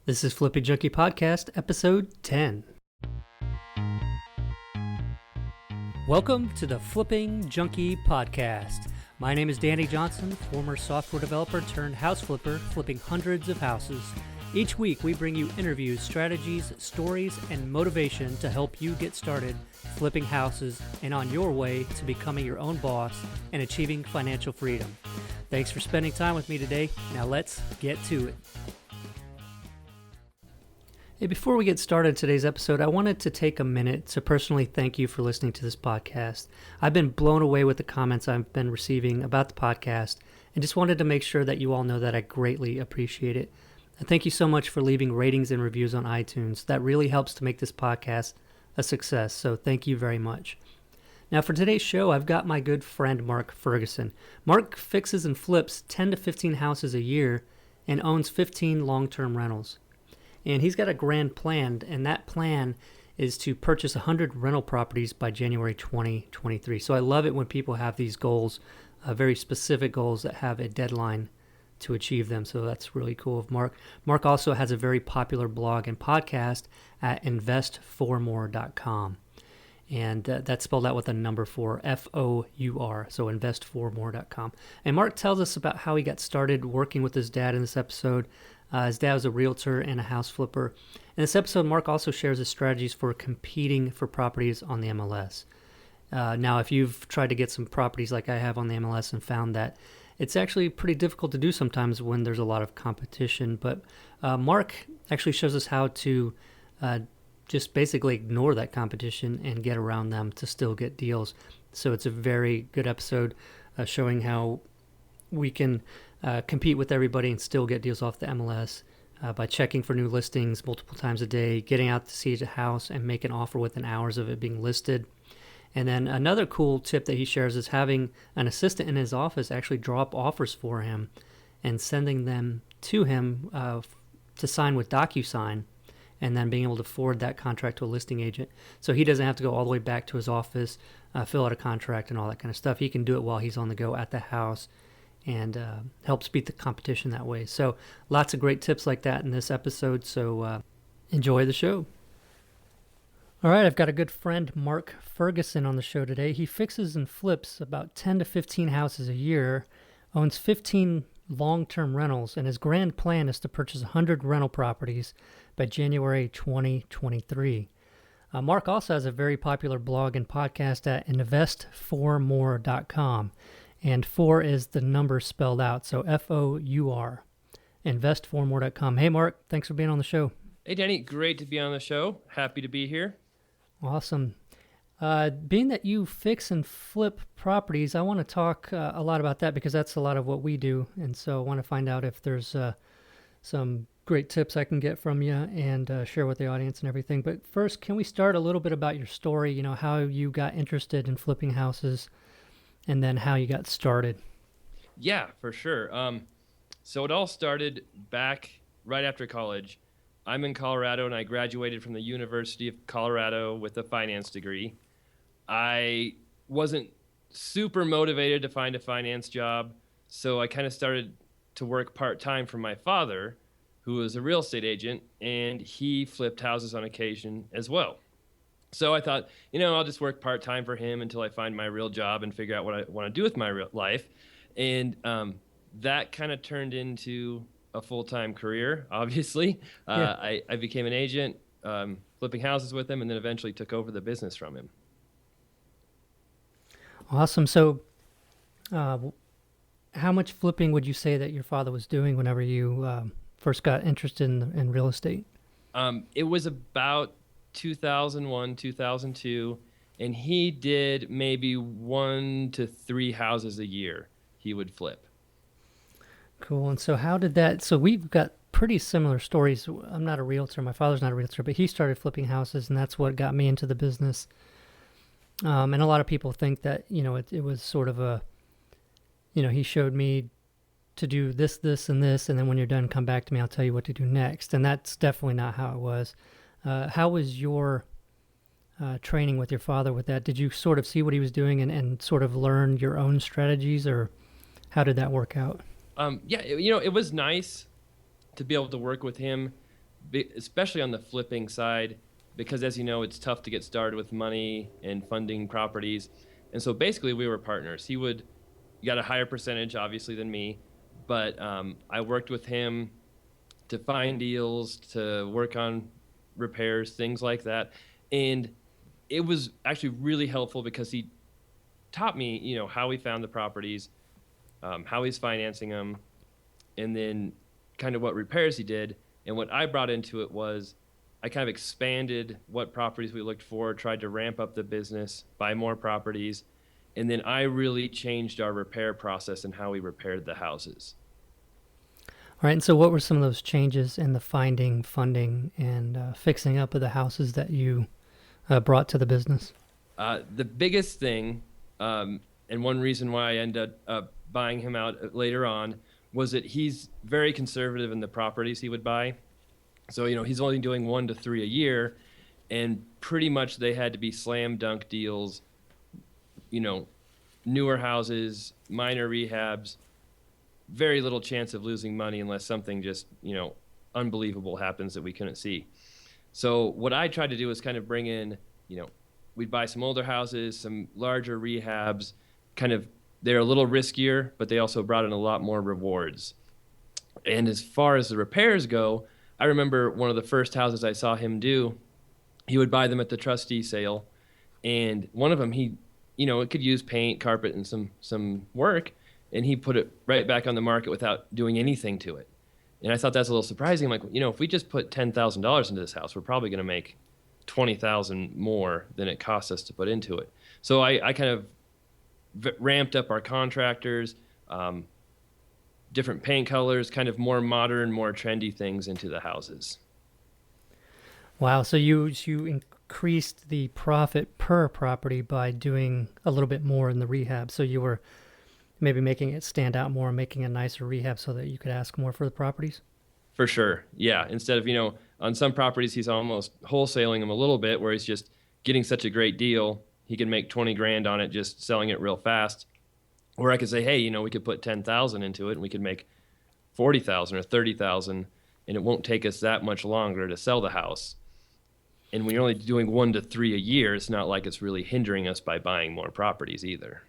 This is Flipping Junkie Podcast, episode 10. Welcome to the Flipping Junkie Podcast. My name is Danny Johnson, former software developer turned house flipper, flipping hundreds of houses. Each week, we bring you interviews, strategies, stories, and motivation to help you get started flipping houses and on your way to becoming your own boss and achieving financial freedom. Thanks for spending time with me today. Now let's get to it. Hey, before we get started in today's episode, I wanted to take a minute to personally thank you for listening to this podcast. I've been blown away with the comments I've been receiving about the podcast and just wanted to make sure that you all know that I greatly appreciate it. And thank you so much for leaving ratings and reviews on iTunes. That really helps to make this podcast a success, so thank you very much. Now for today's show, I've got my good friend Mark Ferguson. Mark fixes and flips 10 to 15 houses a year and owns 15 long-term rentals. And he's got a grand plan, and that plan is to purchase 100 rental properties by January 2023. So I love it when people have these goals, very specific goals that have a deadline to achieve them. So that's really cool of Mark. Mark also has a very popular blog and podcast at invest4more.com. And that's spelled out with a number 4, F-O-U-R, so invest4more.com. And Mark tells us about how he got started working with his dad in this episode. His dad was a realtor and a house flipper. In this episode, Mark also shares his strategies for competing for properties on the MLS. Now, if you've tried to get some properties like I have on the MLS and found that it's actually pretty difficult to do sometimes when there's a lot of competition, but Mark actually shows us how to just basically ignore that competition and get around them to still get deals. So it's a very good episode showing how we can compete with everybody and still get deals off the MLS by checking for new listings multiple times a day, getting out to see the house and make an offer within hours of it being listed. And then another cool tip that he shares is having an assistant in his office actually draw up offers for him and sending them to him to sign with DocuSign, and then being able to forward that contract to a listing agent. So he doesn't have to go all the way back to his office, fill out a contract and all that kind of stuff. He can do it while he's on the go at the house and helps beat the competition that way. So lots of great tips like that in this episode. So enjoy the show. All right, I've got a good friend, Mark Ferguson, on the show today. He fixes and flips about 10 to 15 houses a year, owns 15 long-term rentals, and his grand plan is to purchase 100 rental properties by January 2023. Mark also has a very popular blog and podcast at invest4more.com, and 4 is the number spelled out, so F-O-U-R, invest4more.com. Hey, Mark, thanks for being on the show. Hey, Danny, great to be on the show. Happy to be here. Awesome. Being that you fix and flip properties, I want to talk a lot about that because that's a lot of what we do. And so I want to find out if there's some great tips I can get from you and share with the audience and everything. But first, can we start a little bit about your story, you know, how you got interested in flipping houses and then how you got started? Yeah, for sure. So it all started back right after college. I'm in Colorado, and I graduated from the University of Colorado with a finance degree. I wasn't super motivated to find a finance job, so I kind of started to work part-time for my father, who was a real estate agent, and he flipped houses on occasion as well. So I thought, I'll just work part-time for him until I find my real job and figure out what I want to do with my real life. And that kind of turned into a full-time career, obviously. I became an agent, flipping houses with him, and then eventually took over the business from him. Awesome. So how much flipping would you say that your father was doing whenever you first got interested in real estate? It was about 2001, 2002, and he did maybe 1 to 3 houses a year he would flip. Cool. And so how did that, so we've got pretty similar stories. I'm not a realtor. My father's not a realtor, but he started flipping houses, and that's what got me into the business. And a lot of people think that, it was sort of a, he showed me to do this, this, and this, and then when you're done, come back to me, I'll tell you what to do next. And that's definitely not how it was. How was your training with your father with that? Did you sort of see what he was doing and sort of learn your own strategies, or how did that work out? It was nice to be able to work with him especially on the flipping side, because as you know, it's tough to get started with money and funding properties. And so basically we were partners. He got a higher percentage obviously than me, but I worked with him to find deals, to work on repairs, things like that. And it was actually really helpful because he taught me, how he found the properties, how he's financing them, and then kind of what repairs he did. And what I brought into it was I kind of expanded what properties we looked for, tried to ramp up the business, buy more properties. And then I really changed our repair process and how we repaired the houses. All right, and so what were some of those changes in the finding, funding, and fixing up of the houses that you brought to the business? The biggest thing, and one reason why I ended up buying him out later on, was that he's very conservative in the properties he would buy. So, he's only doing 1 to 3 a year, and pretty much they had to be slam dunk deals, newer houses, minor rehabs, very little chance of losing money unless something just, unbelievable happens that we couldn't see. So what I tried to do was kind of bring in, we'd buy some older houses, some larger rehabs, they're a little riskier, but they also brought in a lot more rewards. And as far as the repairs go, I remember one of the first houses I saw him do, he would buy them at the trustee sale. And one of them, it could use paint, carpet, and some work. And he put it right back on the market without doing anything to it. And I thought that's a little surprising. I'm like, if we just put $10,000 into this house, we're probably going to make $20,000 more than it cost us to put into it. So I kind of ramped up our contractors, different paint colors, kind of more modern, more trendy things into the houses. Wow, so you increased the profit per property by doing a little bit more in the rehab. So you were maybe making it stand out more, making a nicer rehab so that you could ask more for the properties? For sure, yeah. Instead of, on some properties, he's almost wholesaling them a little bit where he's just getting such a great deal. He can make 20 grand on it just selling it real fast. Or I could say, hey, we could put 10,000 into it and we could make 40,000 or 30,000 and it won't take us that much longer to sell the house. And when you're only doing 1 to 3 a year, it's not like it's really hindering us by buying more properties either.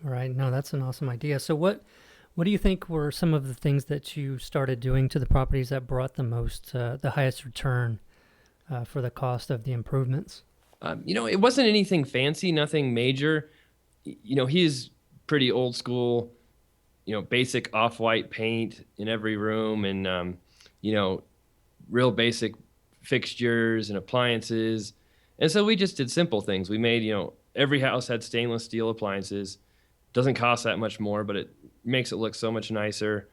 Right. No, that's an awesome idea. So what do you think were some of the things that you started doing to the properties that brought the highest return for the cost of the improvements? It wasn't anything fancy, nothing major. He's pretty old school, basic off-white paint in every room and, real basic fixtures and appliances. And so we just did simple things. We made, every house had stainless steel appliances. Doesn't cost that much more, but it makes it look so much nicer.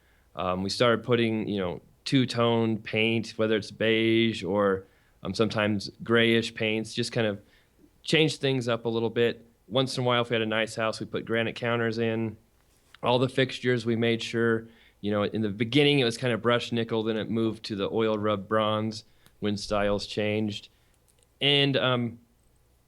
We started putting, two-tone paint, whether it's beige or sometimes grayish paints, just kind of change things up a little bit. Once in a while, if we had a nice house, we put granite counters in. All the fixtures, we made sure, in the beginning, it was kind of brushed nickel, then it moved to the oil rub bronze when styles changed. And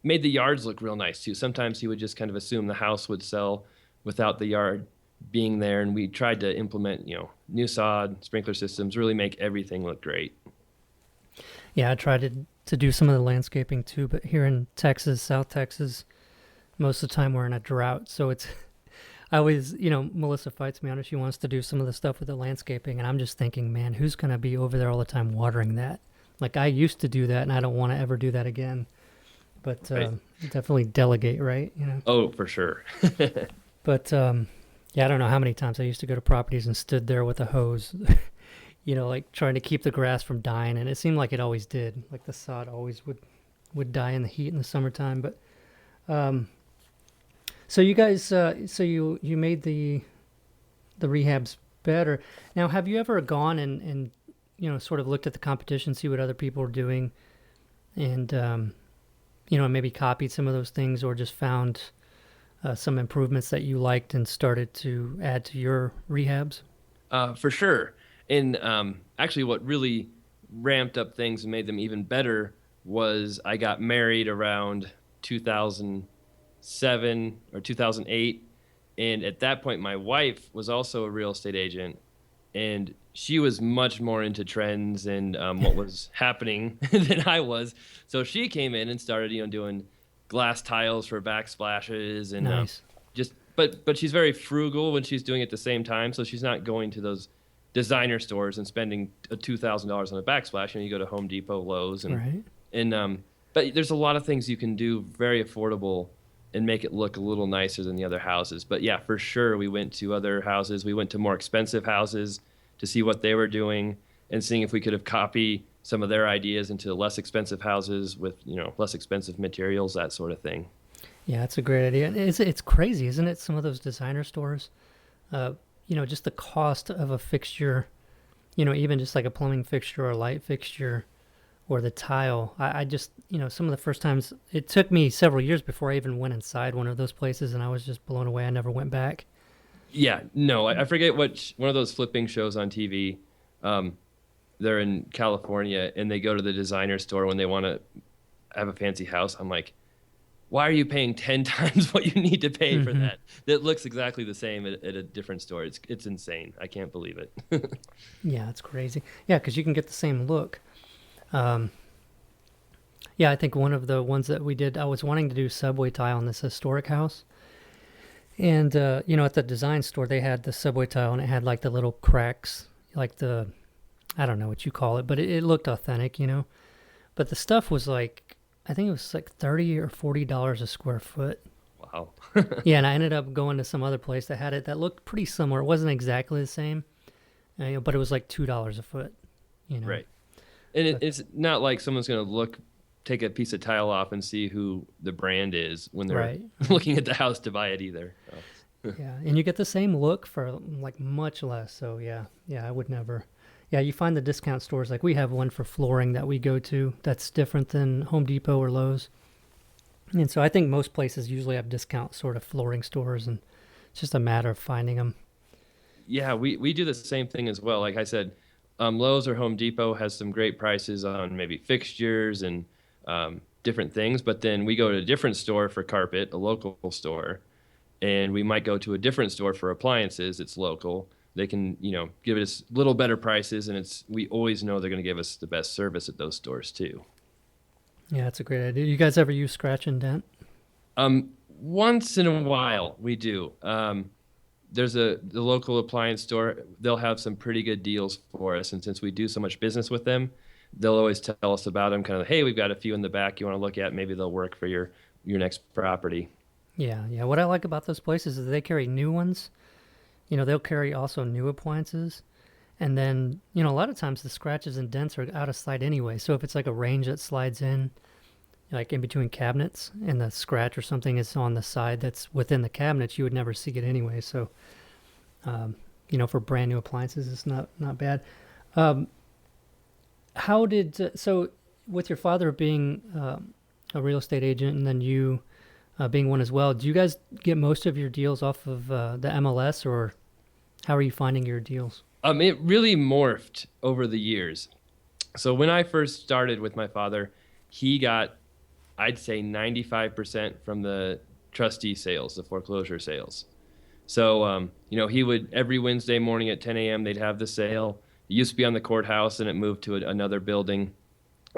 made the yards look real nice, too. Sometimes he would just kind of assume the house would sell without the yard being there, and we tried to implement, new sod, sprinkler systems, really make everything look great. Yeah, I tried to do some of the landscaping too, but here in Texas, South Texas, most of the time we're in a drought, so I always, Melissa fights me on it. She wants to do some of the stuff with the landscaping, and I'm just thinking, man, who's going to be over there all the time watering that? Like, I used to do that, and I don't want to ever do that again. But Right. Definitely delegate, right? Oh, for sure. But yeah, I don't know how many times I used to go to properties and stood there with a hose, like trying to keep the grass from dying, and it seemed like it always did. Like the sod always would die in the heat in the summertime. But so you guys, so you made the rehabs better. Now, have you ever gone and sort of looked at the competition, see what other people are doing, and maybe copied some of those things, or just found some improvements that you liked and started to add to your rehabs? For sure. And actually what really ramped up things and made them even better was I got married around 2007 or 2008. And at that point, my wife was also a real estate agent. and she was much more into trends and what was happening than I was. So she came in and started, doing glass tiles for backsplashes and Nice. but she's very frugal when she's doing it at the same time. So she's not going to those designer stores and spending $2,000 on a backsplash. You go to Home Depot, Lowe's, but there's a lot of things you can do very affordable and make it look a little nicer than the other houses. But yeah, for sure, we went to other houses. We went to more expensive houses to see what they were doing and seeing if we could have copied some of their ideas into less expensive houses with, less expensive materials, that sort of thing. Yeah, that's a great idea. It's crazy, isn't it? Some of those designer stores, just the cost of a fixture, even just like a plumbing fixture or a light fixture or the tile. I just, some of the first times, it took me several years before I even went inside one of those places, and I was just blown away. I never went back. Yeah, no, I forget what one of those flipping shows on TV. They're in California, and they go to the designer store when they want to have a fancy house. I'm like, why are you paying 10 times what you need to pay for that? That looks exactly the same at a different store. It's insane. I can't believe it. Yeah, it's crazy. Yeah, because you can get the same look. Yeah, I think one of the ones that we did, I was wanting to do subway tile on this historic house. And, at the design store, they had the subway tile, and it had like the little cracks, like I don't know what you call it, but it looked authentic, But the stuff was like, I think it was like $30 or $40 a square foot. Wow. Yeah, and I ended up going to some other place that had it that looked pretty similar. It wasn't exactly the same, but it was like $2 a foot, Right. And it's not like someone's going to take a piece of tile off and see who the brand is when they're looking at the house to buy it either. So. Yeah, and you get the same look for like much less. So yeah, I would never. Yeah, you find the discount stores, like we have one for flooring that we go to that's different than Home Depot or Lowe's. And so I think most places usually have discount sort of flooring stores, and it's just a matter of finding them. Yeah, we do the same thing as well. Like I said, Lowe's or Home Depot has some great prices on maybe fixtures and different things, but then we go to a different store for carpet, a local store, and we might go to a different store for appliances. It's local. They can, give us a little better prices, and we always know they're going to give us the best service at those stores too. Yeah, that's a great idea. You guys ever use scratch and dent? Once in a while we do. There's the local appliance store. They'll have some pretty good deals for us, and since we do so much business with them, they'll always tell us about them. Kind of, hey, we've got a few in the back you want to look at. Maybe they'll work for your next property. Yeah. What I like about those places is they carry new ones. They'll carry also new appliances. And then, a lot of times the scratches and dents are out of sight anyway. So if it's like a range that slides in, like in between cabinets, and the scratch or something is on the side that's within the cabinets, you would never see it anyway. So, for brand new appliances, it's not bad. So with your father being a real estate agent and then you being one as well, do you guys get most of your deals off of the MLS, or how are you finding your deals? It really morphed over the years. So when I first started with my father, he got, I'd say 95% from the trustee sales, the foreclosure sales. So, he would, every Wednesday morning at 10 a.m., they'd have the sale. It used to be on the courthouse, and it moved to another building.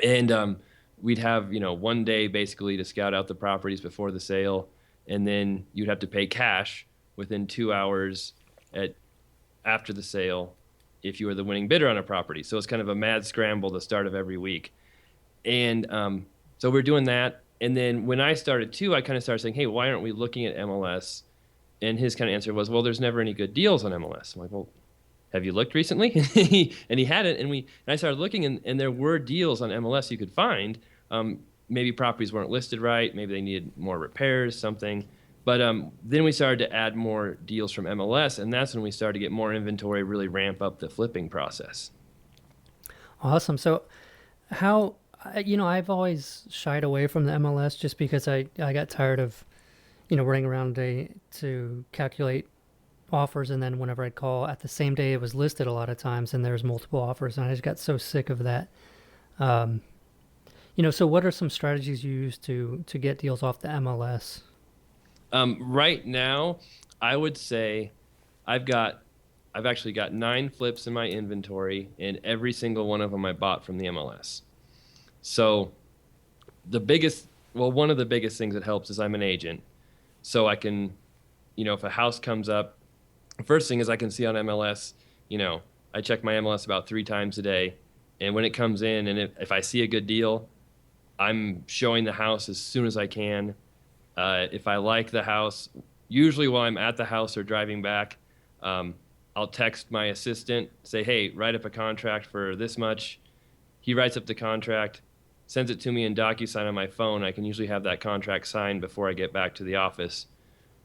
And we'd have, one day basically to scout out the properties before the sale. And then you'd have to pay cash within 2 hours after the sale if you were the winning bidder on a property. So it's kind of a mad scramble the start of every week. And so we're doing that. And then when I started too, I kind of started saying, hey, why aren't we looking at MLS? And his kind of answer was, well, there's never any good deals on MLS. I'm like, well, have you looked recently? And he hadn't. And I started looking, and there were deals on MLS you could find. Maybe properties weren't listed right. Maybe they needed more repairs, something. But then we started to add more deals from MLS, and that's when we started to get more inventory, really ramp up the flipping process. Awesome. So I've always shied away from the MLS just because I got tired of, running around to calculate offers, and then whenever I'd call at the same day it was listed a lot of times and there's multiple offers, and I just got so sick of that. So what are some strategies you use to get deals off the MLS? Right now, I would say I've got I've actually got 9 flips in my inventory, and every single one of them I bought from the MLS. So one of the biggest things that helps is I'm an agent. So I can, if a house comes up, the first thing is I can see on MLS, I check my MLS about 3 times a day. And when it comes in, and if I see a good deal, I'm showing the house as soon as I can. If I like the house, usually while I'm at the house or driving back, I'll text my assistant, say, hey, write up a contract for this much. He writes up the contract, sends it to me in DocuSign on my phone. I can usually have that contract signed before I get back to the office.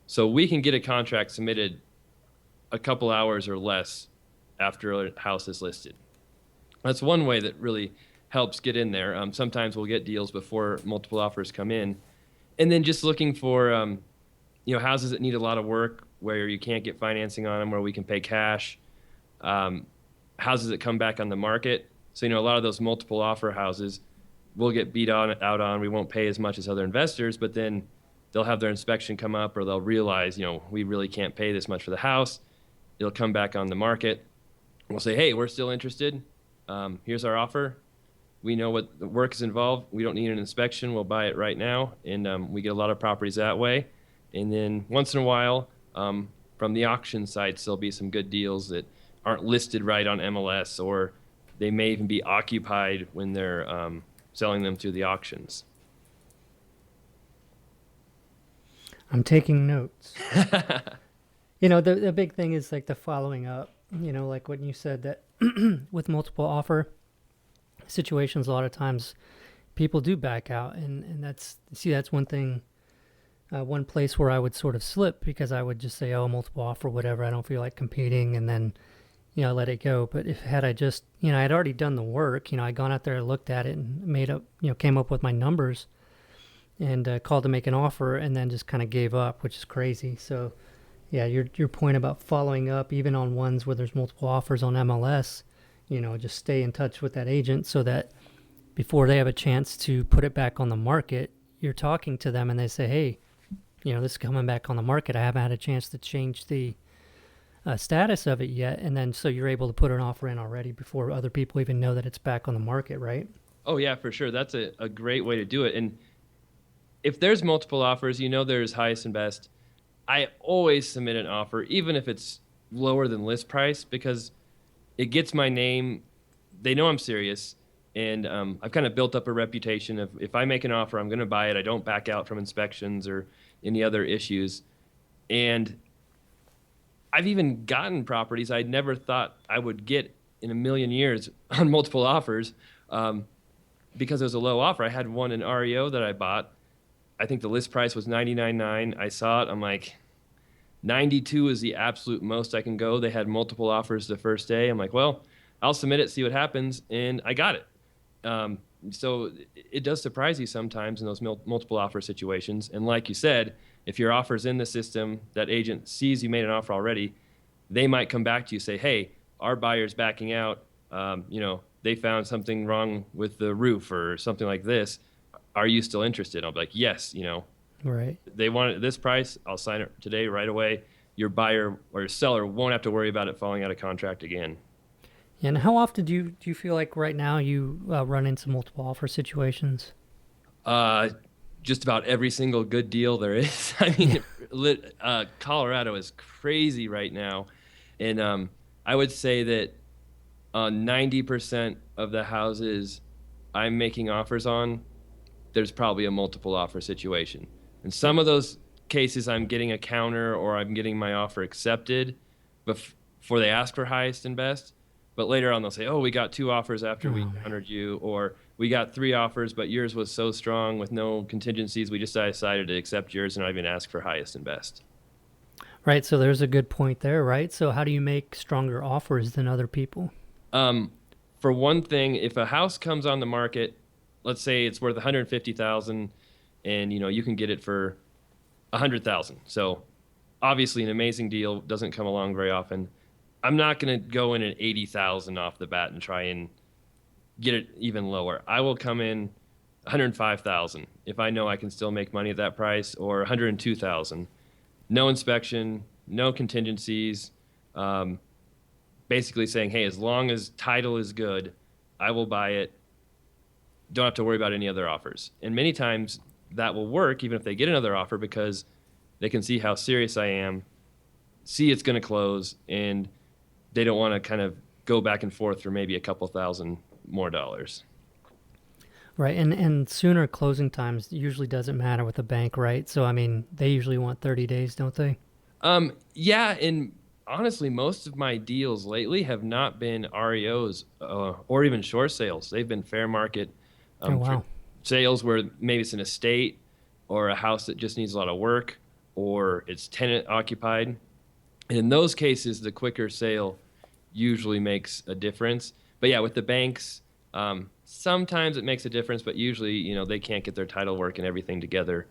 So we can get a contract submitted a couple hours or less after a house is listed. That's one way that really helps get in there. Sometimes we'll get deals before multiple offers come in. And then just looking for houses that need a lot of work where you can't get financing on them, where we can pay cash. Houses that come back on the market. So, a lot of those multiple offer houses will get beat out on. We won't pay as much as other investors, but then they'll have their inspection come up, or they'll realize, we really can't pay this much for the house. It'll come back on the market. We'll say, hey, we're still interested. Here's our offer. We know what the work is involved. We don't need an inspection. We'll buy it right now. And we get a lot of properties that way. And then once in a while, from the auction sites, there'll be some good deals that aren't listed right on MLS, or they may even be occupied when they're selling them through the auctions. I'm taking notes. The big thing is like the following up, like what you said, that with multiple offer situations, a lot of times people do back out. And that's one thing, one place where I would sort of slip, because I would just say, oh, multiple offer, whatever. I don't feel like competing. And then, let it go. But had I just, I'd already done the work, I'd gone out there, looked at it and came up with my numbers and called to make an offer, and then just kind of gave up, which is crazy. So yeah, your point about following up, even on ones where there's multiple offers on MLS, just stay in touch with that agent so that before they have a chance to put it back on the market, you're talking to them and they say, hey, this is coming back on the market. I haven't had a chance to change the status of it yet. And then so you're able to put an offer in already before other people even know that it's back on the market, right? Oh, yeah, for sure. That's a great way to do it. And if there's multiple offers, there's highest and best. I always submit an offer, even if it's lower than list price, because it gets my name. They know I'm serious. And I've kind of built up a reputation of, if I make an offer, I'm going to buy it. I don't back out from inspections or any other issues. And I've even gotten properties I never thought I would get in a million years on multiple offers because it was a low offer. I had one in REO that I bought. I think the list price was $99.9. I saw it. I'm like, 92 is the absolute most I can go. They had multiple offers the first day. I'm like, well, I'll submit it, see what happens. And I got it. So it does surprise you sometimes in those multiple offer situations. And like you said, if your offer's in the system, that agent sees you made an offer already, they might come back to you and say, hey, our buyer's backing out. They found something wrong with the roof or something like this. Are you still interested? I'll be like, yes, Right. They want it at this price. I'll sign it today, right away. Your buyer or your seller won't have to worry about it falling out of contract again. And how often do you feel like right now you run into multiple offer situations? Just about every single good deal there is. I mean, Colorado is crazy right now. And I would say that 90% of the houses I'm making offers on, there's probably a multiple offer situation. In some of those cases, I'm getting a counter or I'm getting my offer accepted before they ask for highest and best. But later on, they'll say, oh, we got 2 offers after we countered you, or we got 3 offers, but yours was so strong with no contingencies, we just decided to accept yours and not even ask for highest and best. Right, so there's a good point there, right? So how do you make stronger offers than other people? For one thing, if a house comes on the market, let's say it's worth $150,000 and you can get it for $100,000. So obviously an amazing deal doesn't come along very often. I'm not going to go in at $80,000 off the bat and try and get it even lower. I will come in $105,000 if I know I can still make money at that price, or $102,000. No inspection, no contingencies. basically saying, hey, as long as title is good, I will buy it. Don't have to worry about any other offers. And many times that will work even if they get another offer, because they can see how serious I am, see it's going to close, and they don't want to kind of go back and forth for maybe a couple $1,000 more dollars. Right, and sooner closing times usually doesn't matter with a bank, right? So, I mean, they usually want 30 days, don't they? Yeah, and honestly, most of my deals lately have not been REOs or even short sales. They've been fair market Oh, wow. sales where maybe it's an estate or a house that just needs a lot of work, or it's tenant occupied. And in those cases, the quicker sale usually makes a difference. But yeah, with the banks, sometimes it makes a difference, but usually, they can't get their title work and everything together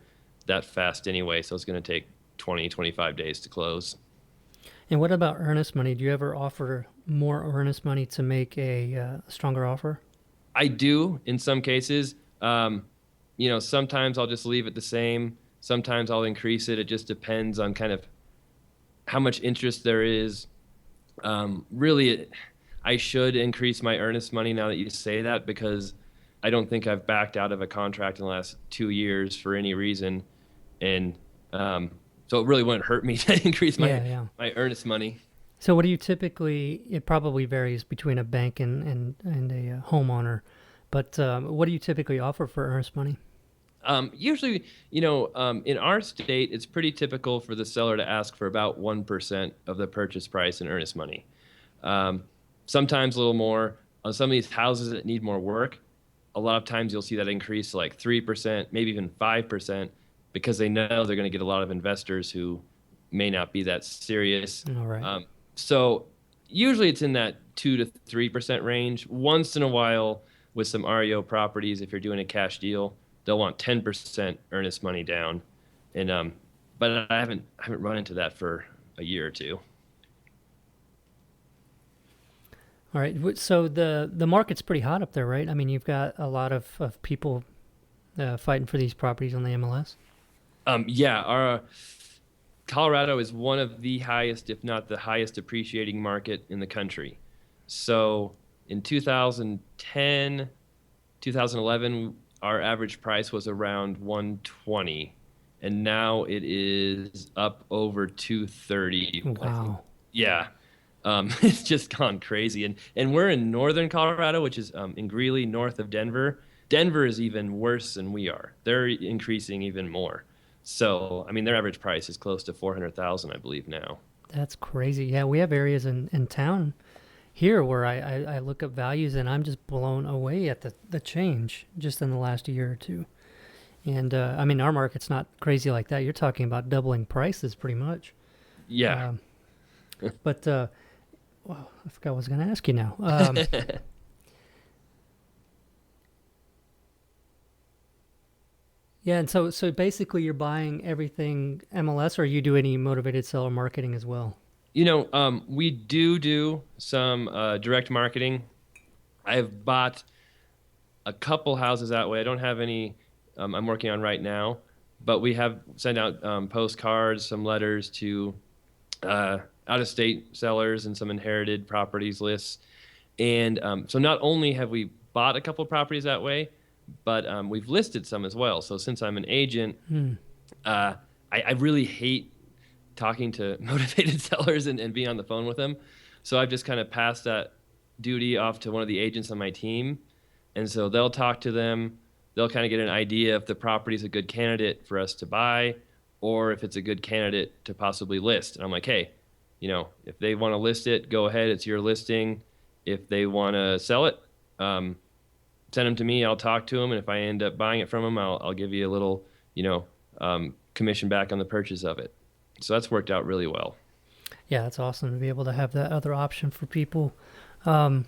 that fast anyway. So it's going to take 20, 25 days to close. And what about earnest money? Do you ever offer more earnest money to make a stronger offer? I do in some cases. Sometimes I'll just leave it the same. Sometimes I'll increase it. It just depends on kind of how much interest there is. I should increase my earnest money now that you say that, because I don't think I've backed out of a contract in the last 2 years for any reason. And so it really wouldn't hurt me to increase my earnest money. So what do you typically, it probably varies between a bank and a homeowner, but what do you typically offer for earnest money? Usually, in our state, it's pretty typical for the seller to ask for about 1% of the purchase price in earnest money. Sometimes a little more. On some of these houses that need more work, a lot of times you'll see that increase to like 3%, maybe even 5%, because they know they're going to get a lot of investors who may not be that serious. All right. So usually it's in that 2 to 3% range. Once in a while, with some REO properties, if you're doing a cash deal, they'll want 10% earnest money down. And but I haven't run into that for a year or two. All right. So the market's pretty hot up there, right? I mean, you've got a lot of people fighting for these properties on the MLS. Our Colorado is one of the highest, if not the highest, appreciating market in the country. So in 2010, 2011, our average price was around 120, and now it is up over 230. Wow. Yeah. It's just gone crazy. And we're in northern Colorado, which is in Greeley, north of Denver. Denver is even worse than we are. They're increasing even more. So, I mean, their average price is close to $400,000, I believe, now. That's crazy. Yeah, we have areas in town here where I look up values and I'm just blown away at the change just in the last year or two. And, I mean, our market's not crazy like that. You're talking about doubling prices pretty much. Yeah. But, well, I forgot what I was going to ask you now. Yeah, and so basically you're buying everything MLS, or you do any motivated seller marketing as well? We do some direct marketing. I have bought a couple houses that way. I don't have any I'm working on right now, but we have sent out postcards, some letters to out-of-state sellers and some inherited properties lists. And so not only have we bought a couple properties that way, but we've listed some as well. So since I'm an agent, I really hate talking to motivated sellers and being on the phone with them. So I've just kind of passed that duty off to one of the agents on my team. And so they'll talk to them. They'll kind of get an idea if the property is a good candidate for us to buy or if it's a good candidate to possibly list. And I'm like, hey, if they want to list it, go ahead. It's your listing. If they want to sell it, send them to me. I'll talk to them. And if I end up buying it from them, I'll give you a little, commission back on the purchase of it. So that's worked out really well. Yeah, that's awesome to be able to have that other option for people. You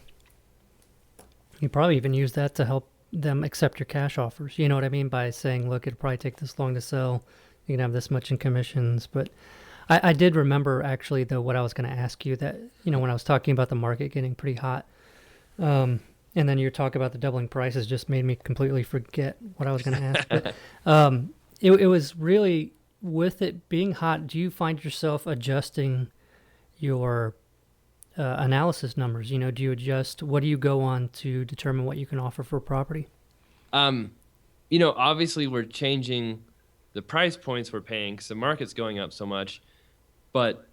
probably even use that to help them accept your cash offers. You know what I mean? By saying, look, it'll probably take this long to sell. You can have this much in commissions. But I did remember actually, though, what I was going to ask you that, when I was talking about the market getting pretty hot, and then your talk about the doubling prices just made me completely forget what I was going to ask. But it was really, with it being hot, do you find yourself adjusting your analysis numbers? Do you adjust? What do you go on to determine what you can offer for a property? Obviously we're changing the price points we're paying because the market's going up so much, but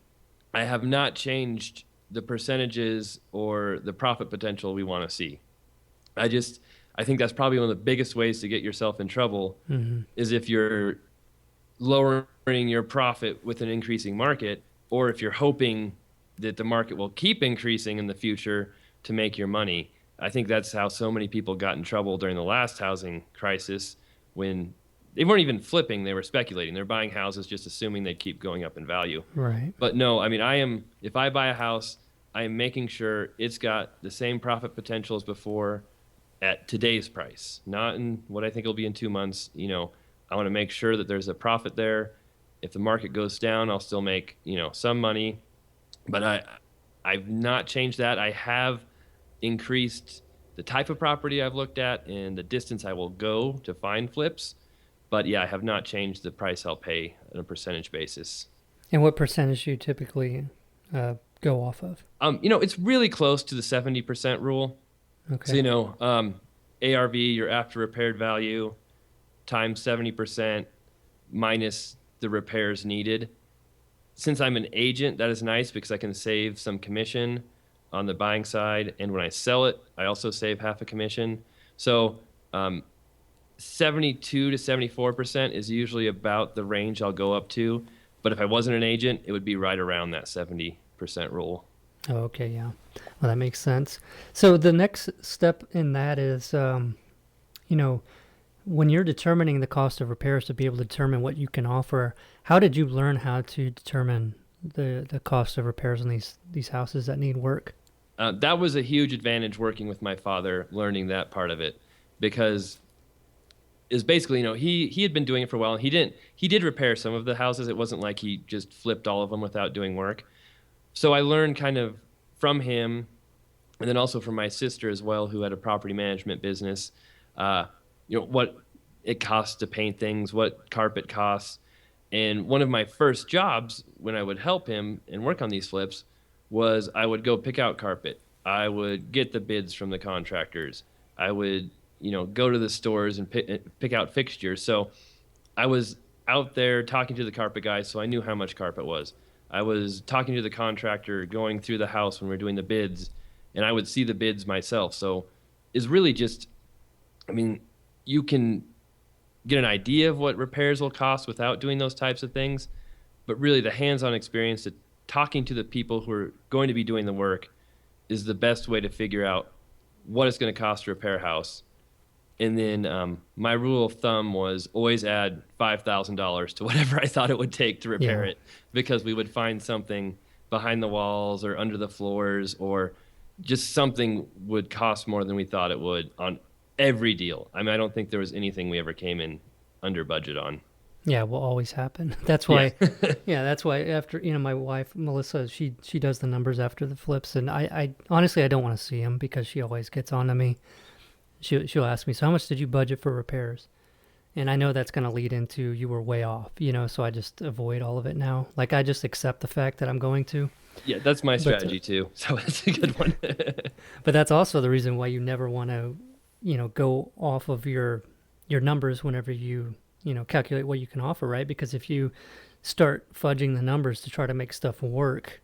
I have not changed the percentages or the profit potential we want to see. I think that's probably one of the biggest ways to get yourself in trouble is if you're lowering your profit with an increasing market, or if you're hoping that the market will keep increasing in the future to make your money. I think that's how so many people got in trouble during the last housing crisis, when they weren't even flipping, they were speculating. They're buying houses just assuming they'd keep going up in value. Right. But no, if I buy a house, I am making sure it's got the same profit potential as before at today's price, not in what I think it'll be in 2 months. I want to make sure that there's a profit there. If the market goes down, I'll still make, some money. But I've not changed that. I have increased the type of property I've looked at and the distance I will go to find flips. But yeah, I have not changed the price I'll pay on a percentage basis. And what percentage do you typically go off of? It's really close to the 70% rule. Okay. So, ARV, your after repaired value, times 70% minus the repairs needed. Since I'm an agent, that is nice because I can save some commission on the buying side. And when I sell it, I also save half a commission. So 72 to 74% is usually about the range I'll go up to. But if I wasn't an agent, it would be right around that 70% rule. Oh, okay, yeah. Well, that makes sense. So the next step in that is, when you're determining the cost of repairs to be able to determine what you can offer, how did you learn how to determine the cost of repairs on these houses that need work? That was a huge advantage working with my father, learning that part of it, because is basically, he had been doing it for a while, and he did repair some of the houses. It wasn't like he just flipped all of them without doing work. So I learned kind of from him, and then also from my sister as well, who had a property management business, what it costs to paint things, what carpet costs. And one of my first jobs when I would help him and work on these flips was I would go pick out carpet. I would get the bids from the contractors. I would, go to the stores and pick out fixtures. So I was out there talking to the carpet guys, so I knew how much carpet was. I was talking to the contractor, going through the house when we were doing the bids, and I would see the bids myself. So it's really just, you can get an idea of what repairs will cost without doing those types of things, but really the hands-on experience of talking to the people who are going to be doing the work is the best way to figure out what it's going to cost to repair a house. And then my rule of thumb was always add $5,000 to whatever I thought it would take to repair it, because we would find something behind the walls or under the floors, or just something would cost more than we thought it would on every deal. I don't think there was anything we ever came in under budget on. Yeah, will always happen. That's why. That's why after my wife Melissa, she does the numbers after the flips, and I honestly I don't want to see them because she always gets on to me. She'll ask me, so how much did you budget for repairs? And I know that's going to lead into you were way off, so I just avoid all of it now. Like, I just accept the fact that I'm going to. Yeah, that's my strategy too. So that's a good one. But that's also the reason why you never want to, go off of your numbers whenever you calculate what you can offer, right? Because if you start fudging the numbers to try to make stuff work,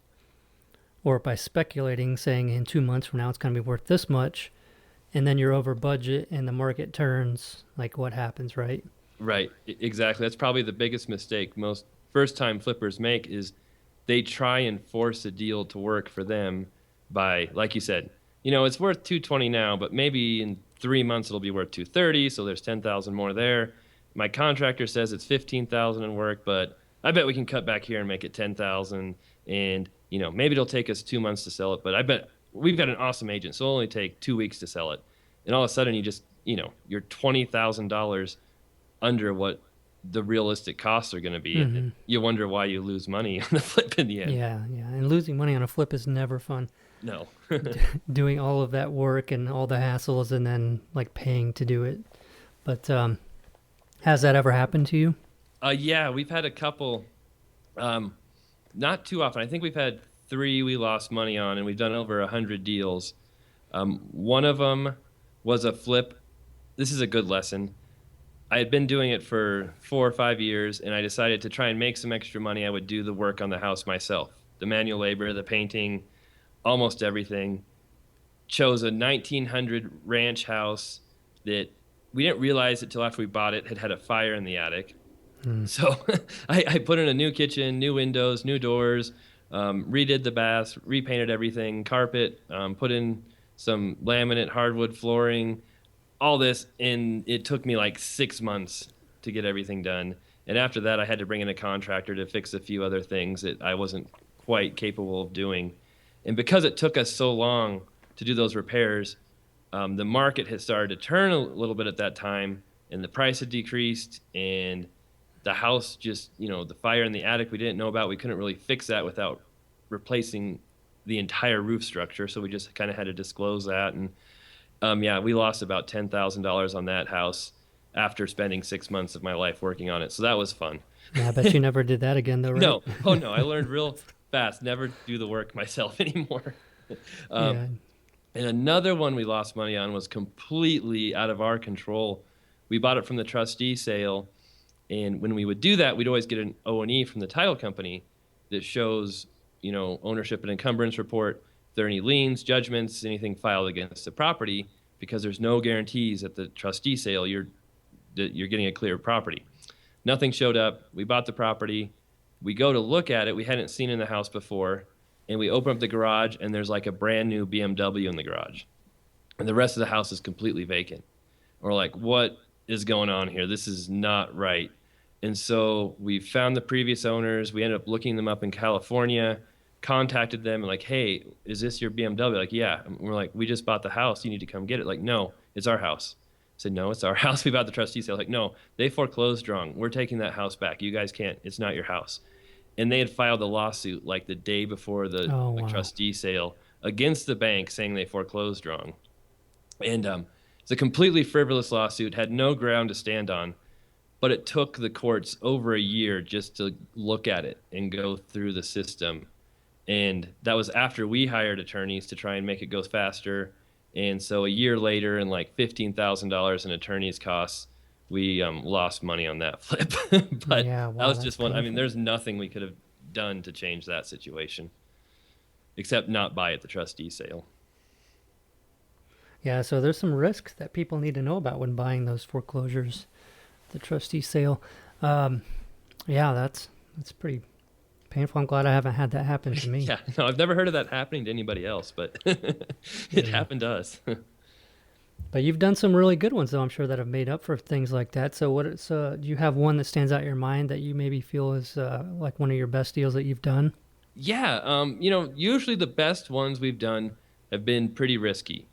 or by speculating, saying in 2 months from now it's going to be worth this much, and then you're over budget and the market turns, like what happens, right? Right, exactly. That's probably the biggest mistake most first-time flippers make, is they try and force a deal to work for them by, like you said, it's worth $220 now, but maybe in 3 months it'll be worth $230, so there's $10,000 more there. My contractor says it's $15,000 in work, but I bet we can cut back here and make it $10,000, and maybe it'll take us 2 months to sell it, but I bet we've got an awesome agent, so it'll only take 2 weeks to sell it. And all of a sudden you just, you're $20,000 under what the realistic costs are going to be. Mm-hmm. And you wonder why you lose money on the flip in the end. Yeah. And losing money on a flip is never fun. No. Doing all of that work and all the hassles and then paying to do it. But has that ever happened to you? Yeah, we've had a couple, not too often. I think we've had 3 we lost money on, and we've done over 100 deals. One of them was a flip. This is a good lesson. I had been doing it for 4 or 5 years, and I decided to try and make some extra money. I would do the work on the house myself, the manual labor, the painting, almost everything. Chose a 1900 ranch house that we didn't realize it till after we bought it had a fire in the attic. So I put in a new kitchen, new windows, new doors, redid the baths, repainted everything, carpet, put in some laminate hardwood flooring, all this, and it took me like 6 months to get everything done. And after that, I had to bring in a contractor to fix a few other things that I wasn't quite capable of doing. And because it took us so long to do those repairs, the market had started to turn a little bit at that time, and the price had decreased, and the house just, the fire in the attic we didn't know about. We couldn't really fix that without replacing the entire roof structure, so we just kind of had to disclose that. And we lost about $10,000 on that house after spending 6 months of my life working on it. So that was fun. Yeah, I bet you never did that again, though, right? No. Oh, no. I learned real fast. Never do the work myself anymore. Yeah. And another one we lost money on was completely out of our control. We bought it from the trustee sale. And when we would do that, we'd always get an O&E from the title company that shows, ownership and encumbrance report, if there are any liens, judgments, anything filed against the property, because there's no guarantees at the trustee sale you're getting a clear property. Nothing showed up. We bought the property. We go to look at it. We hadn't seen in the house before. And we open up the garage, and there's like a brand new BMW in the garage. And the rest of the house is completely vacant. We're like, what is going on here? This is not right. And so we found the previous owners. We ended up looking them up in California, contacted them, and like, hey, is this your BMW? Like, yeah. And we're like, we just bought the house. You need to come get it. Like, no, it's our house. I said, no, it's our house. We bought the trustee sale. Like, no, they foreclosed wrong. We're taking that house back. You guys can't. It's not your house. And they had filed a lawsuit like the day before the trustee sale against the bank saying they foreclosed wrong. And it's a completely frivolous lawsuit, had no ground to stand on, but it took the courts over a year just to look at it and go through the system. And that was after we hired attorneys to try and make it go faster. And so a year later, and like $15,000 in attorney's costs, we lost money on that flip. But that was just one. Painful. I mean, there's nothing we could have done to change that situation except not buy at the trustee sale. Yeah, so there's some risks that people need to know about when buying those foreclosures, the trustee sale. That's pretty painful. I'm glad I haven't had that happen to me. Yeah, no, I've never heard of that happening to anybody else, but it happened to us. But you've done some really good ones, though, I'm sure, that have made up for things like that. So do you have one that stands out in your mind that you maybe feel is like one of your best deals that you've done? Yeah, usually the best ones we've done have been pretty risky.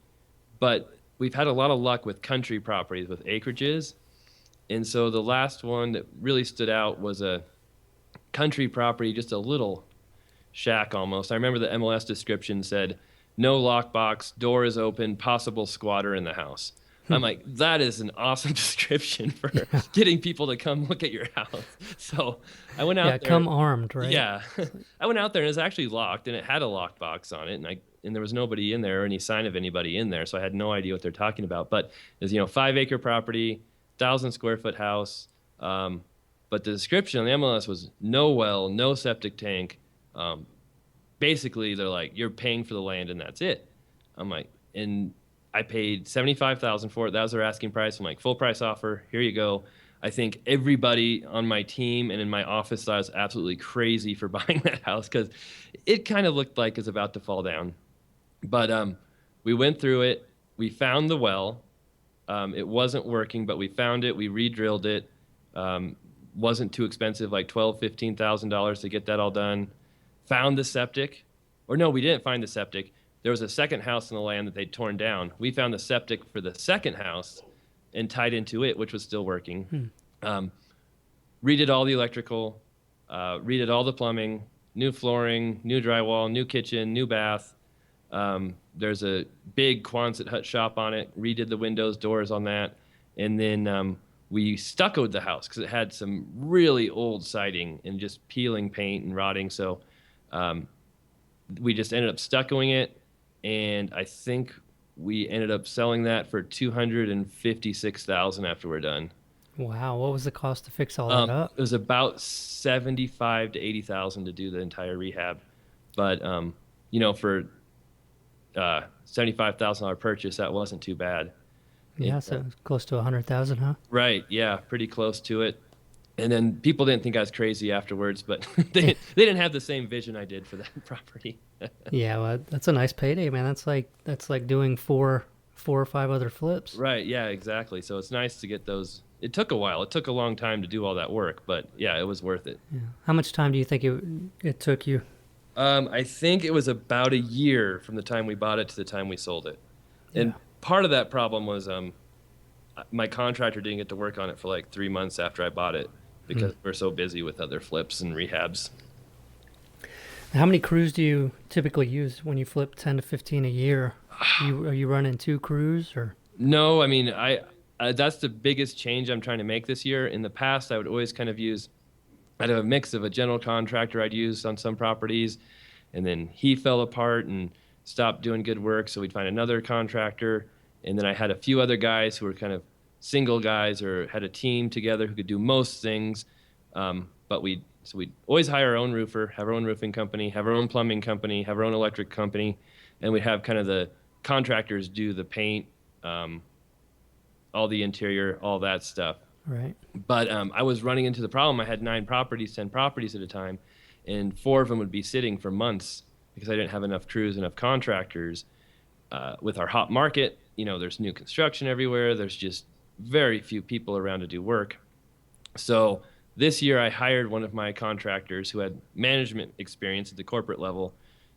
But we've had a lot of luck with country properties, with acreages. And so the last one that really stood out was a country property, just a little shack almost. I remember the MLS description said, no lockbox, door is open, possible squatter in the house. I'm like, that is an awesome description for getting people to come look at your house. So I went out there. Yeah, come armed, right? Yeah. I went out there, and it was actually locked, and it had a lockbox on it, and there was nobody in there or any sign of anybody in there, so I had no idea what they're talking about. But it was, 5-acre property, 1,000-square-foot house. But the description on the MLS was no well, no septic tank. Basically, they're like, you're paying for the land, and that's it. I'm like, and I paid $75,000 for it. That was their asking price. I'm like, full price offer. Here you go. I think everybody on my team and in my office thought I was absolutely crazy for buying that house because it kind of looked like it's about to fall down. But we went through it. We found the well. It wasn't working, but we found it. We re-drilled it. Wasn't too expensive, like $12,000, $15,000 to get that all done. Found the septic. Or no, we didn't find the septic. There was a second house in the land that they'd torn down. We found the septic for the second house and tied into it, which was still working. Redid all the electrical, redid all the plumbing, new flooring, new drywall, new kitchen, new bath. There's a big Quonset hut shop on it, redid the windows, doors on that. And then we stuccoed the house because it had some really old siding and just peeling paint and rotting. So we just ended up stuccoing it, and I think we ended up selling that for $256,000 after we're done. Wow, what was the cost to fix all that up? It was about $75,000 to $80,000 to do the entire rehab, but for $75,000 purchase, that wasn't too bad. Yeah, so close to 100,000, huh? Right, yeah, pretty close to it. And then people didn't think I was crazy afterwards, but they didn't have the same vision I did for that property. Yeah, well, that's a nice payday, man. That's like doing four or five other flips. Right, yeah, exactly. So it's nice to get those. It took a while. It took a long time to do all that work, but yeah, it was worth it. Yeah. How much time do you think it took you? I think it was about a year from the time we bought it to the time we sold it. And part of that problem was my contractor didn't get to work on it for like 3 months after I bought it because we're so busy with other flips and rehabs. How many crews do you typically use when you flip 10 to 15 a year? Are you running 2 crews or? No, I mean, that's the biggest change I'm trying to make this year. In the past, I would always kind of I'd have a mix of a general contractor I'd use on some properties, and then he fell apart and stopped doing good work, so we'd find another contractor. And then I had a few other guys who were kind of single guys or had a team together who could do most things. But we'd always hire our own roofer, have our own roofing company, have our own plumbing company, have our own electric company, and we'd have kind of the contractors do the paint, all the interior, all that stuff. Right. But I was running into the problem. I had 9 properties, 10 properties at a time, and 4 of them would be sitting for months because I didn't have enough crews, enough contractors. With our hot market, there's new construction everywhere. There's just very few people around to do work. So this year I hired one of my contractors who had management experience at the corporate level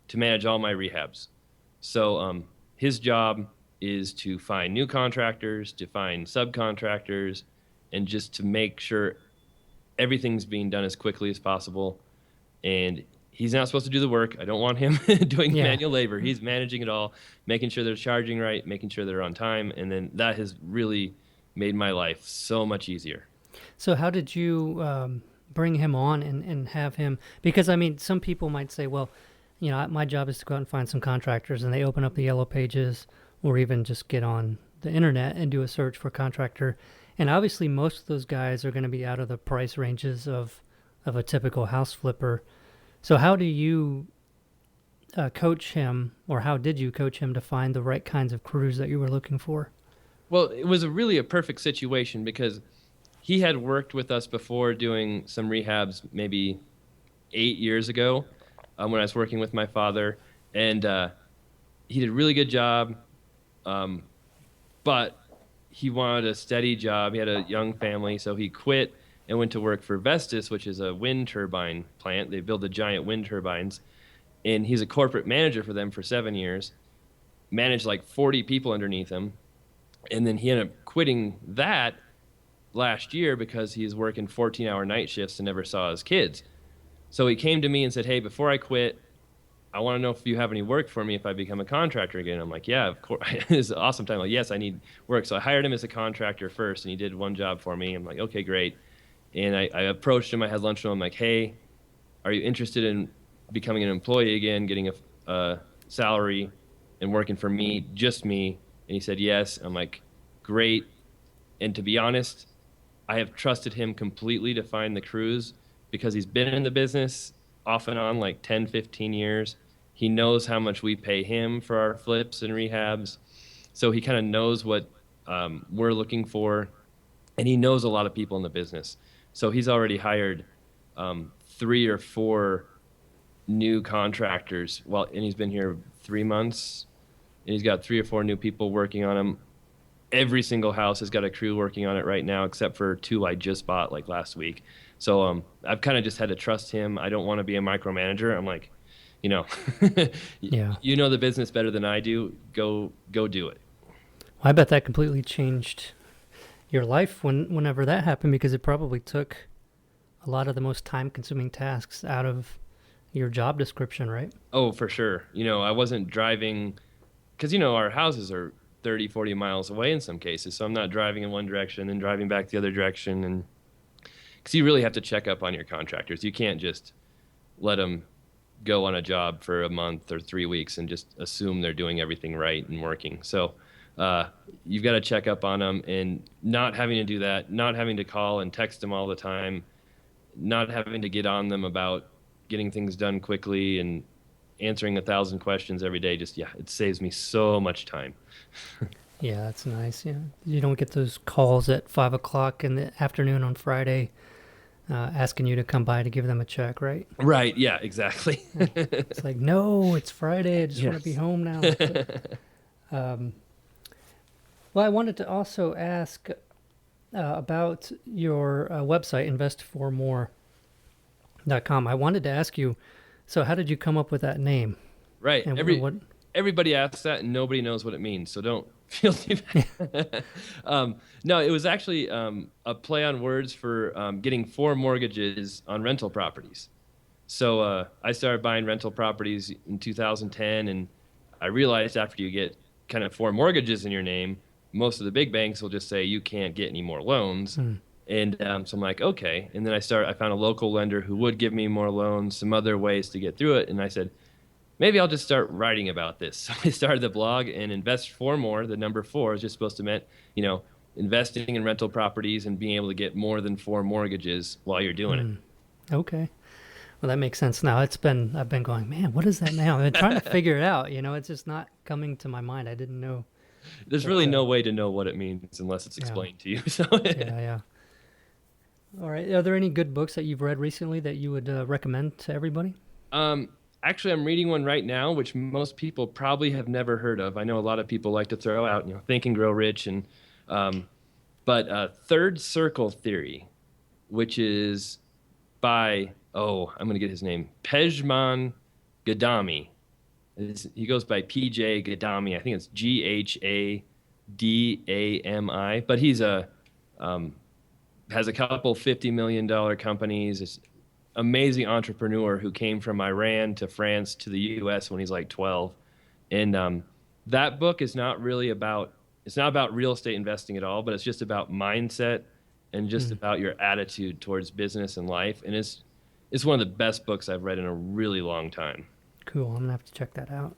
to manage all my rehabs. So his job is to find new contractors, to find subcontractors, and just to make sure everything's being done as quickly as possible. And he's not supposed to do the work. I don't want him doing manual labor. He's managing it all, making sure they're charging right, making sure they're on time. And then that has really made my life so much easier. So how did you bring him on and have him? Because, I mean, some people might say, well, my job is to go out and find some contractors, and they open up the yellow pages or even just get on the internet and do a search for contractor. And obviously most of those guys are going to be out of the price ranges of a typical house flipper. So how do you coach him, or how did you coach him to find the right kinds of crews that you were looking for? Well, it was really a perfect situation because he had worked with us before doing some rehabs maybe 8 years ago when I was working with my father. And he did a really good job, but he wanted a steady job. He had a young family, so he quit and went to work for Vestas, which is a wind turbine plant. They build the giant wind turbines. And he's a corporate manager for them for 7 years, managed like 40 people underneath him. And then he ended up quitting that last year because he was working 14-hour night shifts and never saw his kids. So he came to me and said, hey, before I quit, I want to know if you have any work for me if I become a contractor again. I'm like, yeah, of course. It's an awesome time. Like, yes, I need work. So I hired him as a contractor first, and he did one job for me. I'm like, okay, great. And I approached him. I had lunch with him. I'm like, hey, are you interested in becoming an employee again, getting a salary and working for me, just me? And he said yes. I'm like, great. And to be honest, I have trusted him completely to find the crews because he's been in the business off and on like 10, 15 years. He knows how much we pay him for our flips and rehabs. So he kind of knows what we're looking for. And he knows a lot of people in the business. So he's already hired 3 or 4 new contractors. And he's been here 3 months. And he's got 3 or 4 new people working on him. Every single house has got a crew working on it right now, except for 2 I just bought like last week. So I've kind of just had to trust him. I don't want to be a micromanager. I'm like, you know the business better than I do. Go do it. Well, I bet that completely changed your life whenever that happened, because it probably took a lot of the most time-consuming tasks out of your job description, right? Oh, for sure. I wasn't driving because, our houses are 30, 40 miles away in some cases. So I'm not driving in one direction and driving back the other direction. And because you really have to check up on your contractors. You can't just let them go on a job for a month or 3 weeks and just assume they're doing everything right and working. So you've got to check up on them, and not having to do that, not having to call and text them all the time, not having to get on them about getting things done quickly and answering 1,000 questions every day. Just, it saves me so much time. Yeah, that's nice. Yeah, you don't get those calls at 5 o'clock in the afternoon on Friday asking you to come by to give them a check, right? Right. Yeah, exactly. It's like, no, it's Friday. I just want to be home now. Well, I wanted to also ask about your website, investformore.com. I wanted to ask you, so how did you come up with that name? Right. And Everybody asks that, and nobody knows what it means, so don't feel too bad. No, it was actually a play on words for getting 4 mortgages on rental properties. So I started buying rental properties in 2010, and I realized after you get kind of 4 mortgages in your name, most of the big banks will just say you can't get any more loans. And so I'm like, okay. And then I found a local lender who would give me more loans, some other ways to get through it. And I said, maybe I'll just start writing about this. So I started the blog, and Invest for More, the number 4 is just supposed to mean, investing in rental properties and being able to get more than 4 mortgages while you're doing it. Okay. Well, that makes sense now. I've been going, man, what is that now? I've been trying to figure it out. It's just not coming to my mind. I didn't know. There's really no way to know what it means unless it's explained to you. So Yeah. All right. Are there any good books that you've read recently that you would recommend to everybody? Actually, I'm reading one right now, which most people probably have never heard of. I know a lot of people like to throw out, Think and Grow Rich, but Third Circle Theory, which is by, I'm going to get his name, Pejman Gadami. He goes by PJ Gadami. I think it's Ghadami, but he's has a couple $50 million companies. It's amazing entrepreneur who came from Iran to France to the U.S. when he's like 12. And that book is not about real estate investing at all, but it's just about mindset and just about your attitude towards business and life. And it's one of the best books I've read in a really long time. Cool. I'm going to have to check that out.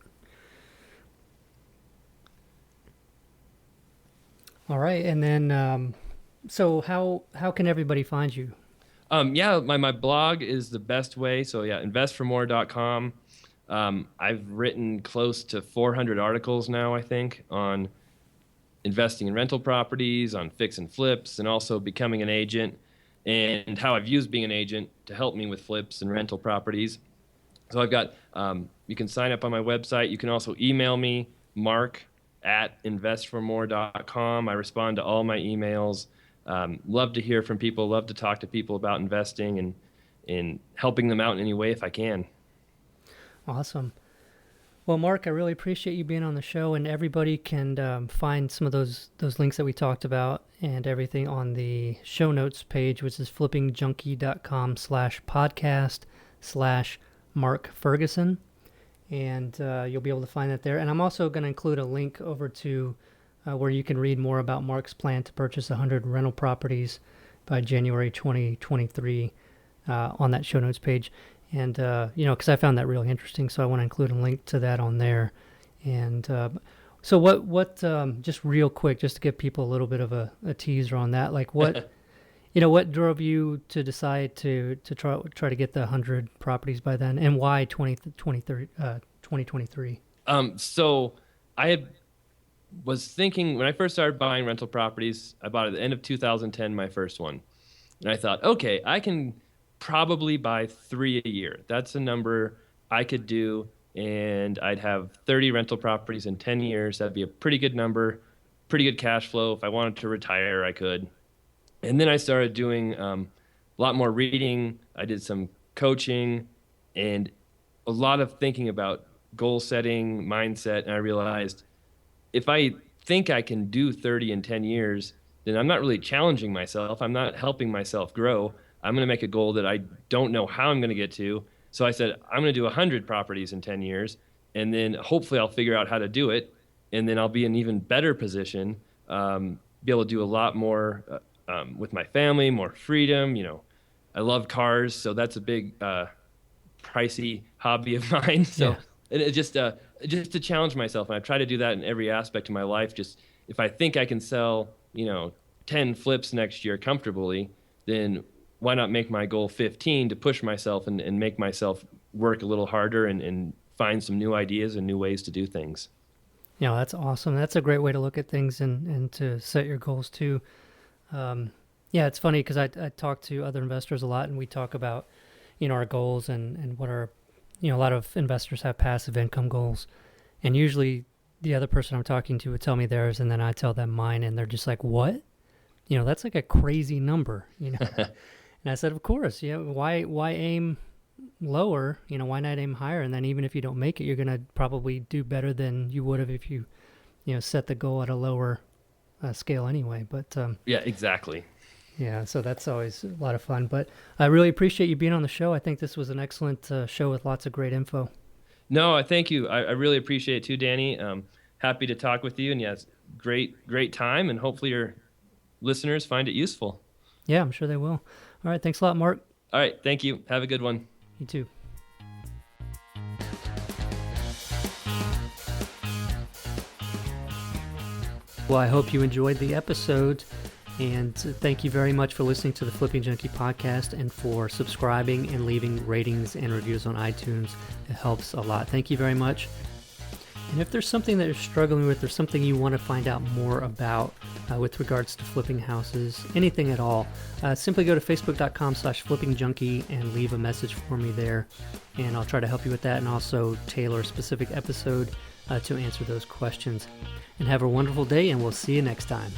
All right. And then, so how can everybody find you? My blog is the best way. So investformore.com. I've written close to 400 articles now, I think, on investing in rental properties, on fix and flips, and also becoming an agent, and how I've used being an agent to help me with flips and rental properties. So I've got, you can sign up on my website. You can also email me, mark@investformore.com. I respond to all my emails. Love to hear from people, love to talk to people about investing and helping them out in any way if I can. Awesome. Well, Mark, I really appreciate you being on the show, and everybody can find some of those links that we talked about and everything on the show notes page, which is flippingjunkie.com/podcast/Mark Ferguson. And you'll be able to find that there. And I'm also going to include a link over to where you can read more about Mark's plan to purchase 100 rental properties by January 2023 on that show notes page. And, because I found that really interesting, so I want to include a link to that on there. And so what just real quick, just to give people a little bit of a teaser on that, like what, what drove you to decide to try to get the 100 properties by then, and why 2023? So I was thinking, when I first started buying rental properties, I bought at the end of 2010 my first one. And I thought, okay, I can probably buy 3 a year. That's a number I could do, and I'd have 30 rental properties in 10 years. That'd be a pretty good number, pretty good cash flow. If I wanted to retire, I could. And then I started doing a lot more reading. I did some coaching and a lot of thinking about goal setting, mindset, and I realized if I think I can do 30 in 10 years, then I'm not really challenging myself. I'm not helping myself grow. I'm going to make a goal that I don't know how I'm going to get to. So I said, I'm going to do 100 properties in 10 years, and then hopefully I'll figure out how to do it, and then I'll be in an even better position, be able to do a lot more with my family, more freedom. I love cars, so that's a big pricey hobby of mine. So Yeah. it just to challenge myself. And I try to do that in every aspect of my life. Just if I think I can sell, 10 flips next year comfortably, then why not make my goal 15 to push myself and make myself work a little harder and find some new ideas and new ways to do things. That's awesome. That's a great way to look at things and to set your goals too. It's funny because I talk to other investors a lot, and we talk about, our goals and what our, a lot of investors have passive income goals. And usually the other person I'm talking to would tell me theirs, and then I tell them mine, and they're just like, what? That's like a crazy number, And I said, of course, why aim lower? Why not aim higher? And then even if you don't make it, you're going to probably do better than you would have if you, set the goal at a lower scale anyway. But yeah, exactly. Yeah, so that's always a lot of fun. But I really appreciate you being on the show. I think this was an excellent show with lots of great info. No, thank you. I really appreciate it too, Danny. Happy to talk with you. And yes, great time. And hopefully your listeners find it useful. Yeah, I'm sure they will. All right. Thanks a lot, Mark. All right. Thank you. Have a good one. You too. Well, I hope you enjoyed the episode, and thank you very much for listening to the Flipping Junkie podcast and for subscribing and leaving ratings and reviews on iTunes. It helps a lot. Thank you very much. And if there's something that you're struggling with or something you want to find out more about with regards to flipping houses, anything at all, simply go to facebook.com/flippingjunkie and leave a message for me there. And I'll try to help you with that and also tailor a specific episode to answer those questions. And have a wonderful day, and we'll see you next time.